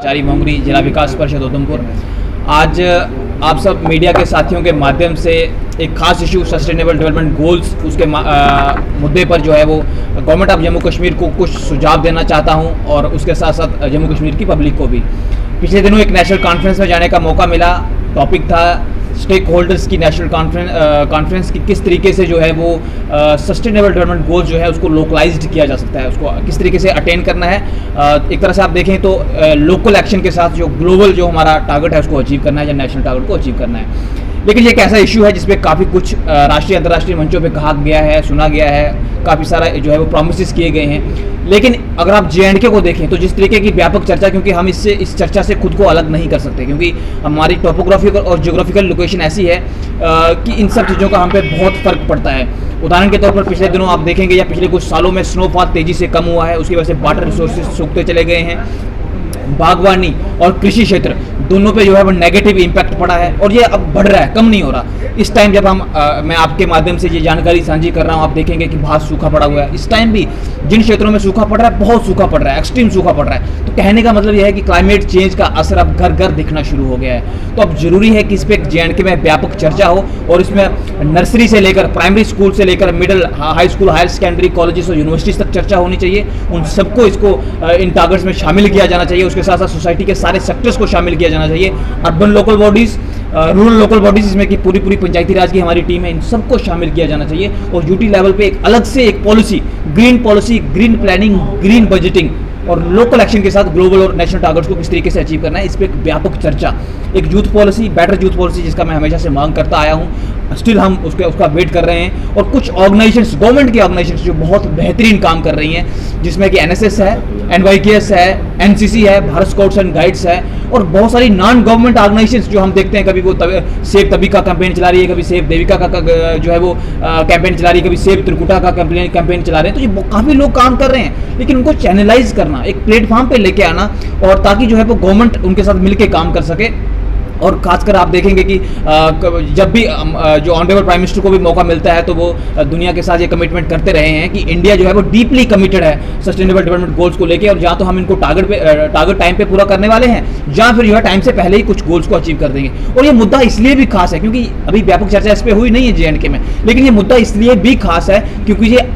चारी मोंगरी जिला विकास परिषद उधमपुर। आज आप सब मीडिया के साथियों के माध्यम से एक खास इशू सस्टेनेबल डेवलपमेंट गोल्स उसके मुद्दे पर जो है वो गवर्नमेंट ऑफ जम्मू कश्मीर को कुछ सुझाव देना चाहता हूं और उसके साथ साथ जम्मू कश्मीर की पब्लिक को भी। पिछले दिनों एक नेशनल कॉन्फ्रेंस में जाने का मौका मिला। टॉपिक था स्टेक होल्डर्स की नेशनल कॉन्फ्रेंस की किस तरीके से जो है वो सस्टेनेबल डेवलपमेंट गोल्स जो है उसको लोकलाइज्ड किया जा सकता है, उसको किस तरीके से अटेन करना है। एक तरह से आप देखें तो लोकल एक्शन के साथ जो ग्लोबल जो हमारा टारगेट है उसको अचीव करना है या नेशनल टारगेट को अचीव करना है। लेकिन ये एक ऐसा इशू है जिसपे काफ़ी कुछ राष्ट्रीय अंतर्राष्ट्रीय मंचों पे कहा गया है, सुना गया है, काफ़ी सारा जो है वो प्रोमिसेस किए गए हैं। लेकिन अगर आप JNK को देखें तो जिस तरीके की व्यापक चर्चा, क्योंकि हम इस चर्चा से खुद को अलग नहीं कर सकते, क्योंकि हमारी टोपोग्राफिकल और ज्योग्राफिकल लोकेशन ऐसी है कि इन सब चीज़ों का हम पे बहुत फ़र्क पड़ता है। उदाहरण के तौर पर पिछले दिनों आप देखेंगे या पिछले कुछ सालों में स्नोफॉल तेज़ी से कम हुआ है, उसकी वजह से वाटर रिसोर्सेज सूखते चले गए हैं। बागवानी और कृषि क्षेत्र दोनों पे जो है वो नेगेटिव इम्पैक्ट पड़ा है और ये अब बढ़ रहा है, कम नहीं हो रहा। इस टाइम जब मैं आपके माध्यम से ये जानकारी साझी कर रहा हूँ, आप देखेंगे कि बहुत सूखा पड़ा हुआ है। इस टाइम भी जिन क्षेत्रों में सूखा पड़ रहा है, बहुत सूखा पड़ रहा है, एक्सट्रीम सूखा पड़ रहा है। तो कहने का मतलब यह है कि क्लाइमेट चेंज का असर अब घर घर दिखना शुरू हो गया है। तो अब जरूरी है कि इस पर JNK में व्यापक चर्चा हो और इसमें नर्सरी से लेकर प्राइमरी स्कूल से लेकर middle high school, higher secondary, colleges और यूनिवर्सिटीज तक चर्चा होनी चाहिए। उन सबको इसको इन टारगेट्स में शामिल किया जाना चाहिए। उसके साथ साथ सोसाइटी के सारे सेक्टर्स को शामिल किया जाना चाहिए। Urban local bodies, rural local bodies, इसमें की पूरी पंचायती राज की हमारी टीम है, इन सबको शामिल किया जाना चाहिए। और यूटी लेवल पे एक अलग से एक policy, green planning, green budgeting और लोकल एक्शन के साथ ग्लोबल और नेशनल टारगेट्स को किस तरीके से अचीव करना है, इस पर एक व्यापक चर्चा, एक youth policy, better youth policy, जिसका मैं हमेशा से मांग करता आया हूँ। स्टिल हम उसका वेट कर रहे हैं। और कुछ ऑर्गेनाइजेशंस, गवर्नमेंट की ऑर्गेनाइजेशंस जो बहुत बेहतरीन काम कर रही हैं, जिसमें कि NSS है, NYKS है, NCC है, भारत स्काउट्स एंड गाइड्स है और बहुत सारी नॉन गवर्नमेंट ऑर्गेनाइजेशंस जो हम देखते हैं, कभी वो सेव तभी का कैंपेन चला रही है, कभी सेव देविका का जो है वो कैंपेन चला रही है, कभी सेव त्रिकुटा का कैंपेन चला रहे हैं। तो ये काफ़ी लोग काम कर रहे हैं, लेकिन उनको चैनलाइज करना, एक प्लेटफॉर्म पे लेके आना, और ताकि जो है वो गवर्नमेंट उनके साथ मिलकर काम कर सके। और खासकर आप देखेंगे कि जब भी जो ऑनरेबल प्राइम मिनिस्टर को भी मौका मिलता है तो वो दुनिया के साथ ये कमिटमेंट करते रहे हैं कि इंडिया जो है वो डीपली कमिटेड है सस्टेनेबल डेवलपमेंट गोल्स को लेके, और जहाँ तो हम इनको टारगेट टाइम पे पूरा करने वाले हैं, जहाँ फिर जो है टाइम से पहले ही कुछ गोल्स को अचीव कर देंगे। और ये मुद्दा इसलिए भी खास है क्योंकि अभी व्यापक चर्चा इस पर हुई नहीं है JNK में, लेकिन ये मुद्दा इसलिए भी खास है क्योंकि ये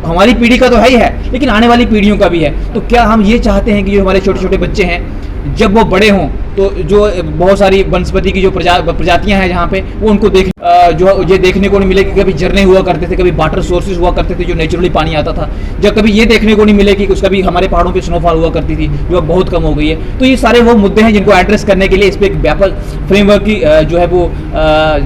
हमारी पीढ़ी का तो है ही है, लेकिन आने वाली पीढ़ियों का भी है। तो क्या हम ये चाहते हैं कि जो हमारे छोटे छोटे बच्चे हैं, जब वो बड़े हों तो जो बहुत सारी वनस्पति की जो प्रजातियां हैं जहाँ पे, वो उनको जो ये देखने को नहीं मिले कि कभी झरने हुआ करते थे, कभी वाटर सोर्सेज हुआ करते थे जो नेचुरली पानी आता था, जब कभी ये देखने को नहीं मिले कि कभी हमारे पहाड़ों पे स्नोफॉल हुआ करती थी जो अब बहुत कम हो गई है। तो ये सारे वो मुद्दे हैं जिनको एड्रेस करने के लिए इस पर एक व्यापक फ्रेमवर्क की जो है वो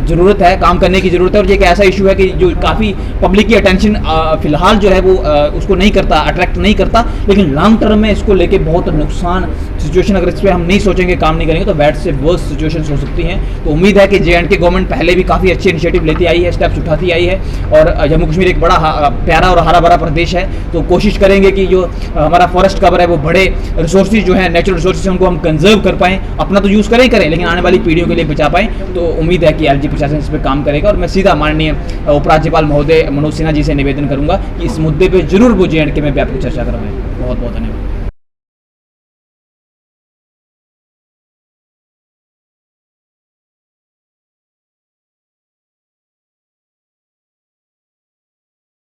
ज़रूरत है, काम करने की ज़रूरत है। और ये एक ऐसा इशू है कि जो काफ़ी पब्लिक की अटेंशन फिलहाल जो है वो उसको नहीं करता, अट्रैक्ट नहीं करता, लेकिन लॉन्ग टर्म में इसको लेके बहुत नुकसान सिचुएशन, अगर इस पर हम नहीं सोचेंगे, काम नहीं करेंगे, तो बैड से वर्स्ट सिचुएशंस हो सकती हैं। तो उम्मीद है कि JNK गवर्नमेंट पहले भी काफ़ी अच्छे इनिशिएटिव लेती आई है, स्टेप्स उठाती आई है, और जम्मू कश्मीर एक बड़ा प्यारा और हरा भरा प्रदेश है। तो कोशिश करेंगे कि जो हमारा फॉरेस्ट कवर है वो बड़े रिसोर्सेज जो है, नेचुरल रिसोर्सेज, उनको हम कंजर्व कर पाएँ, अपना तो यूज़ करें, लेकिन आने वाली पीढ़ियों के लिए बचा पाएँ। तो उम्मीद है कि LG प्रशासन इस पर काम करेगा। और मैं सीधा माननीय उपराज्यपाल महोदय मनोज सिन्हा जी से निवेदन करूँगा कि इस मुद्दे पर जरूर वो JNK में व्यापक चर्चा करवाएं। बहुत बहुत धन्यवाद।